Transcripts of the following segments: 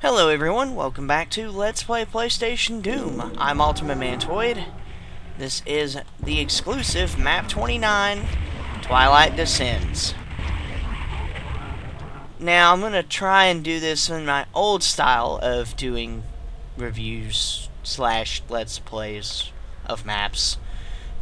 Hello everyone, welcome back to Let's Play PlayStation Doom. I'm Ultimate Mantoid. This is the exclusive Map 29, Twilight Descends. Now I'm going to try and do this in my old style of doing reviews slash Let's Plays of maps,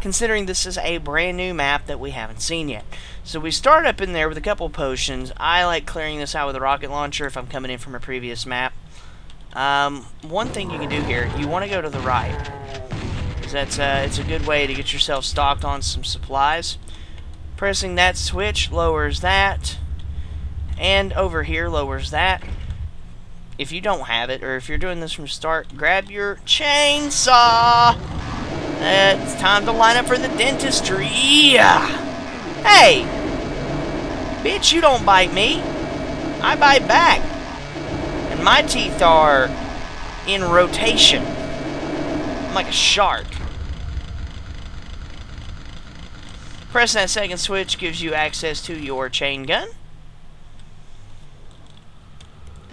considering this is a brand new map that we haven't seen yet. So we start up in there with a couple potions. I like clearing this out with a rocket launcher if I'm coming in from a previous map. One thing you can do here, you want to go to the right, because it's a good way to get yourself stocked on some supplies. Pressing that switch lowers that, and over here lowers that. If you don't have it, or if you're doing this from start, grab your chainsaw. It's time to line up for the dentistry. Hey! Bitch, you don't bite me. I bite back. And my teeth are in rotation. I'm like a shark. Pressing that second switch gives you access to your chain gun.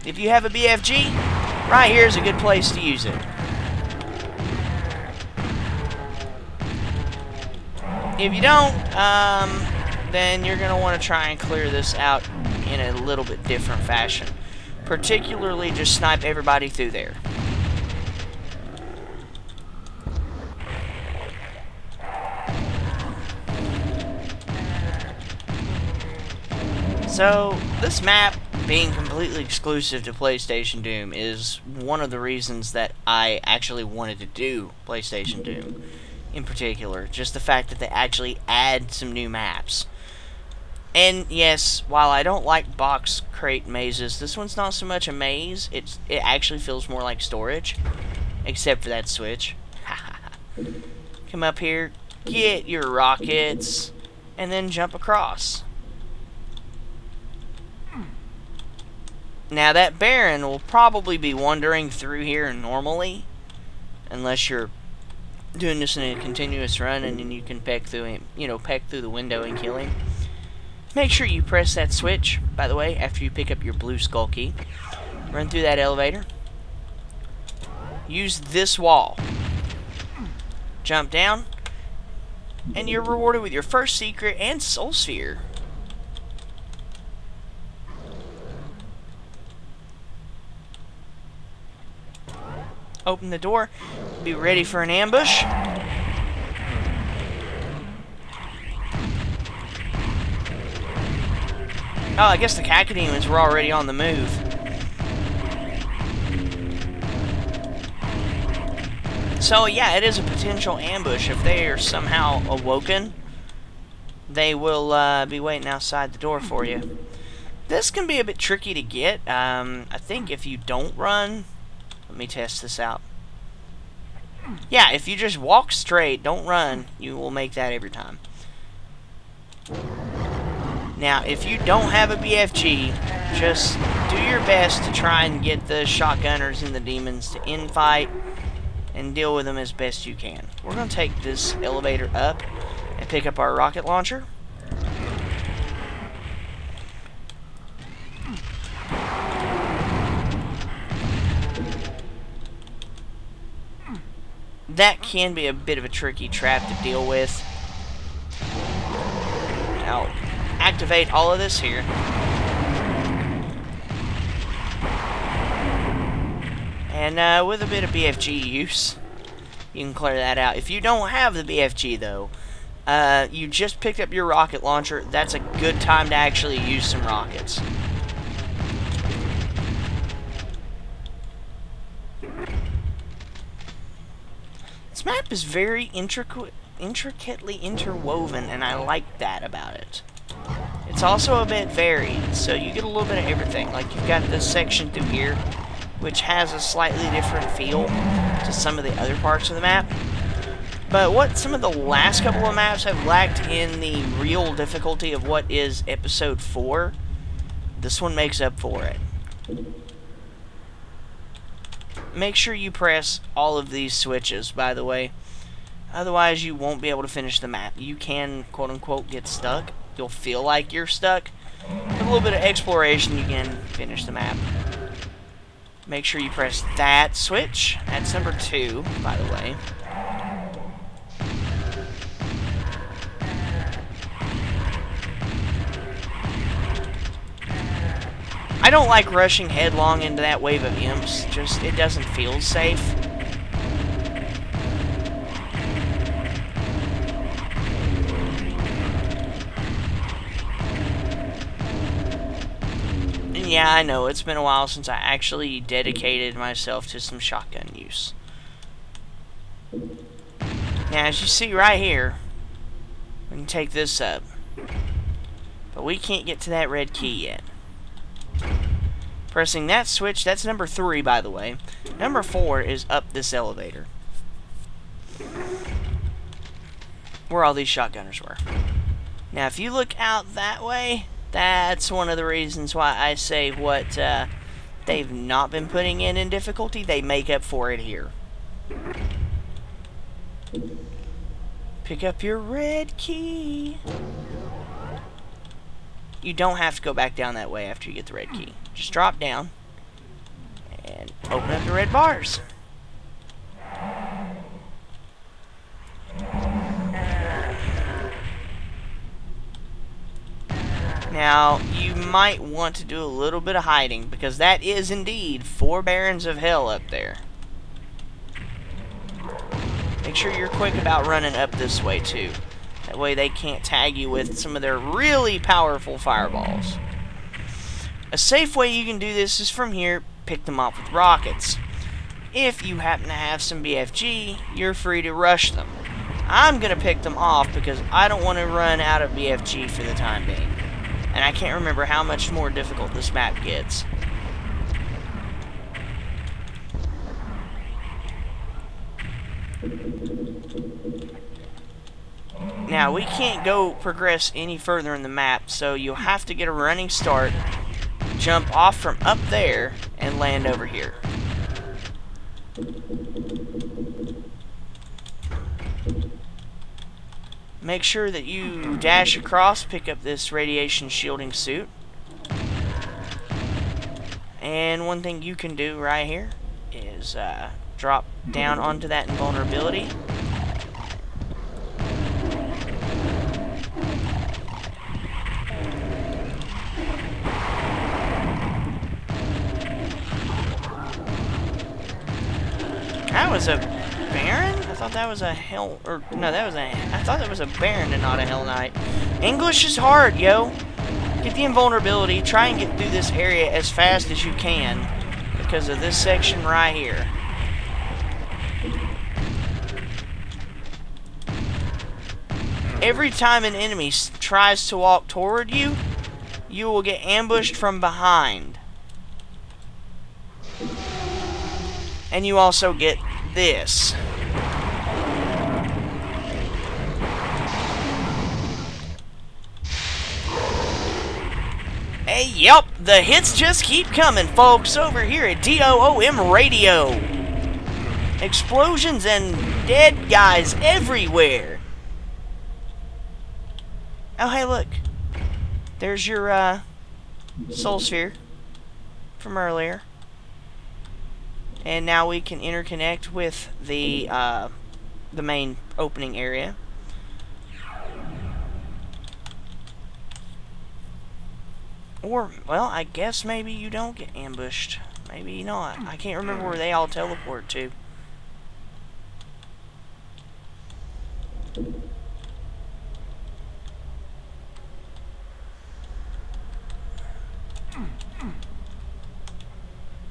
If you have a BFG, right here is a good place to use it. If you don't, then you're going to want to try and clear this out in a little bit different fashion. Particularly, just snipe everybody through there. So, this map being completely exclusive to PlayStation Doom is one of the reasons that I actually wanted to do PlayStation Doom. In particular, just the fact that they actually add some new maps. And yes, while I don't like box crate mazes, this one's not so much a maze. It actually feels more like storage, except for that switch. Come up here, get your rockets, and then jump across. Now that Baron will probably be wandering through here normally, unless you're doing this in a continuous run, and then you can peck through him, peck through the window and kill him. Make sure you press that switch, by the way, after you pick up your blue skull key. Run through that elevator. Use this wall. Jump down, and you're rewarded with your first secret and soul sphere. Open the door. Be ready for an ambush. Oh, I guess the cacodemons were already on the move. So, yeah, it is a potential ambush. If they are somehow awoken, they will be waiting outside the door for you. This can be a bit tricky to get. I think if you don't run... Let me test this out. Yeah, if you just walk straight, don't run, you will make that every time. Now, if you don't have a BFG, just do your best to try and get the shotgunners and the demons to infight and deal with them as best you can. We're going to take this elevator up and pick up our rocket launcher. That can be a bit of a tricky trap to deal with. Now, activate all of this here. And with a bit of BFG use, you can clear that out. If you don't have the BFG, though, you just picked up your rocket launcher, that's a good time to actually use some rockets. This map is very intricately interwoven, and I like that about it. It's also a bit varied, so you get a little bit of everything. Like, you've got this section through here, which has a slightly different feel to some of the other parts of the map. But what some of the last couple of maps have lacked in the real difficulty of what is Episode 4, this one makes up for it. Make sure you press all of these switches, by the way. Otherwise, you won't be able to finish the map. You can, quote-unquote, get stuck. You'll feel like you're stuck. With a little bit of exploration, you can finish the map. Make sure you press that switch. That's number 2, by the way. I don't like rushing headlong into that wave of imps. Just, it doesn't feel safe. And yeah, I know, it's been a while since I actually dedicated myself to some shotgun use. Now, as you see right here, we can take this up. But we can't get to that red key yet. Pressing that switch, that's number 3, by the way. Number 4 is up this elevator, where all these shotgunners were. Now, if you look out that way, that's one of the reasons why I say what they've not been putting in difficulty, they make up for it here. Pick up your red key. You don't have to go back down that way after you get the red key. Just drop down and open up the red bars. Now, you might want to do a little bit of hiding, because that is indeed 4 Barons of Hell up there. Make sure you're quick about running up this way, too. That way they can't tag you with some of their really powerful fireballs. A safe way you can do this is from here, pick them off with rockets. If you happen to have some BFG, you're free to rush them. I'm going to pick them off because I don't want to run out of BFG for the time being. And I can't remember how much more difficult this map gets. Now, we can't go progress any further in the map, so you'll have to get a running start, jump off from up there, and land over here. Make sure that you dash across, pick up this radiation shielding suit. And one thing you can do right here is drop down onto that invulnerability. That was a Baron? I thought that was a Hell... Or, no, that was a... I thought that was a Baron and not a Hell Knight. English is hard, yo. Get the invulnerability. Try and get through this area as fast as you can, because of this section right here. Every time an enemy tries to walk toward you, you will get ambushed from behind. And you also get this. Hey, yep, the hits just keep coming, folks, over here at DOOM Radio. Explosions and dead guys everywhere. Oh, hey, look. There's your, soul sphere from earlier. And now we can interconnect with the main opening area. Or, well, I guess maybe you don't get ambushed. Maybe not. I can't remember where they all teleport to.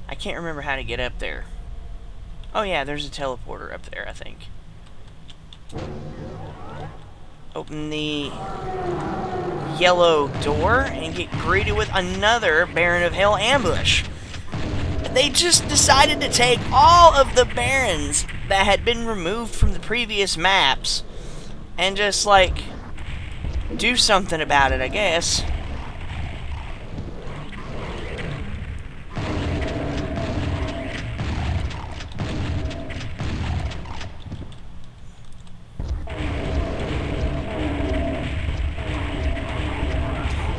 I can't remember how to get up there. Oh yeah, there's a teleporter up there, I think. Open the yellow door and get greeted with another Baron of Hell ambush. They just decided to take all of the Barons that had been removed from the previous maps and just, like, do something about it, I guess.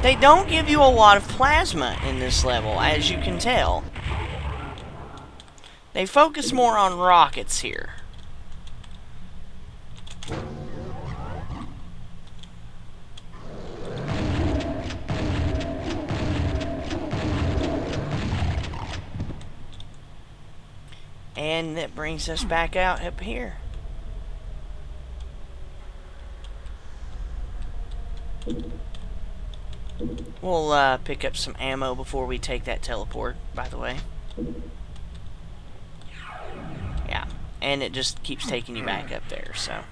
They don't give you a lot of plasma in this level, as you can tell. They focus more on rockets here. And that brings us back out up here. We'll pick up some ammo before we take that teleport, by the way. Yeah, and it just keeps taking you back up there, so.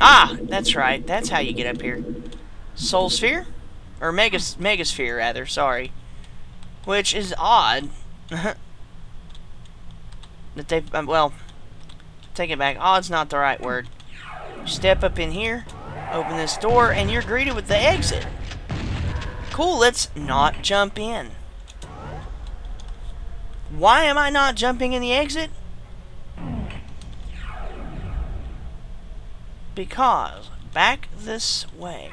Ah, that's right. That's how you get up here. Soul Sphere? Or Megasphere, rather, sorry. Which is odd. That they, well, take it back. Odd's not the right word. You step up in here, open this door, and you're greeted with the exit. Cool, let's not jump in. Why am I not jumping in the exit? Because back this way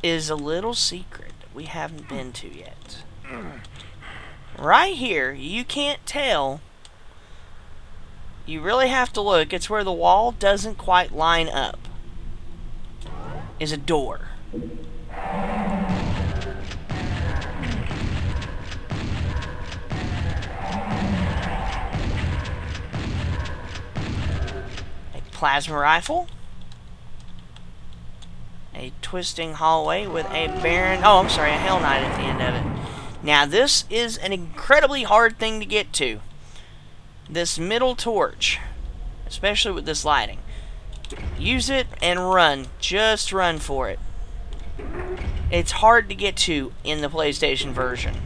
is a little secret that we haven't been to yet. Right here, you can't tell. You really have to look. It's where the wall doesn't quite line up. Is a door. Plasma rifle, a twisting hallway with a Baron, oh, I'm sorry, a Hell Knight at the end of it. Now, this is an incredibly hard thing to get to. This middle torch, especially with this lighting. Use it and run. Just run for it. It's hard to get to in the PlayStation version.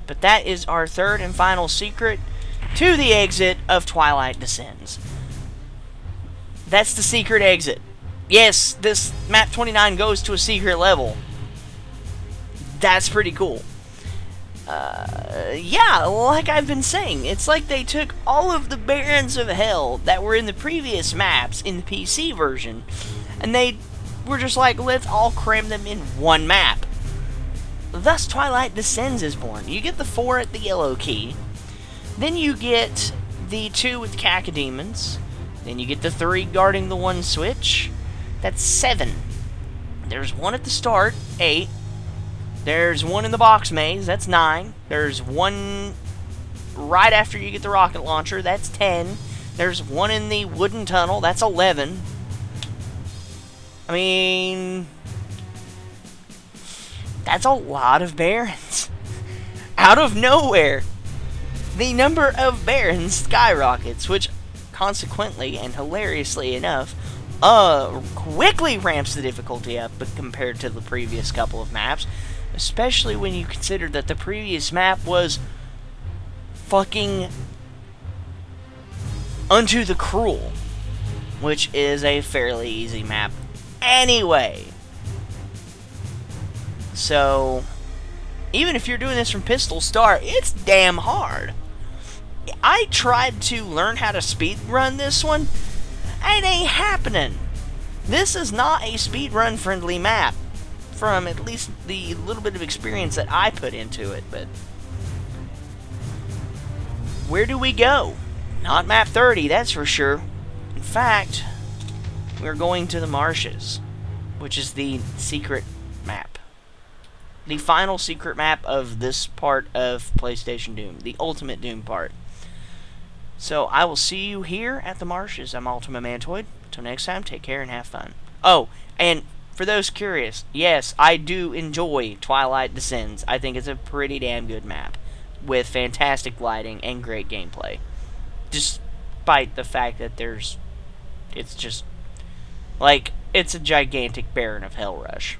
But that is our third and final secret to the exit of Twilight Descends. That's the secret exit. Yes, this map 29 goes to a secret level. That's pretty cool. Yeah, like I've been saying, it's like they took all of the Barons of Hell that were in the previous maps in the PC version, and they were just like, let's all cram them in one map. Thus, Twilight Descends is born. You get the 4 at the yellow key, then you get the 2 with Cacodemons, then you get the 3 guarding the 1 switch. That's 7. There's 1 at the start, 8. There's 1 in the box maze, that's 9. There's 1 right after you get the rocket launcher, that's 10. There's 1 in the wooden tunnel, that's 11. I mean, that's a lot of Barons. Out of nowhere, the number of Barons skyrockets, which consequently and hilariously enough, quickly ramps the difficulty up compared to the previous couple of maps, especially when you consider that the previous map was fucking Unto the Cruel, which is a fairly easy map anyway. So, even if you're doing this from pistol start, it's damn hard. I tried to learn how to speedrun this one. It ain't happening. This is not a speedrun friendly map, from at least the little bit of experience that I put into it. But where do we go? Not map 30, that's for sure. In fact, we're going to the Marshes, which is the secret map. The final secret map of this part of PlayStation Doom, the Ultimate Doom part. So, I will see you here at the Marshes. I'm Ultima Mantoid. Until next time, take care and have fun. Oh, and for those curious, yes, I do enjoy Twilight Descends. I think it's a pretty damn good map, with fantastic lighting and great gameplay. Despite the fact that it's just, like, it's a gigantic Baron of Hell rush.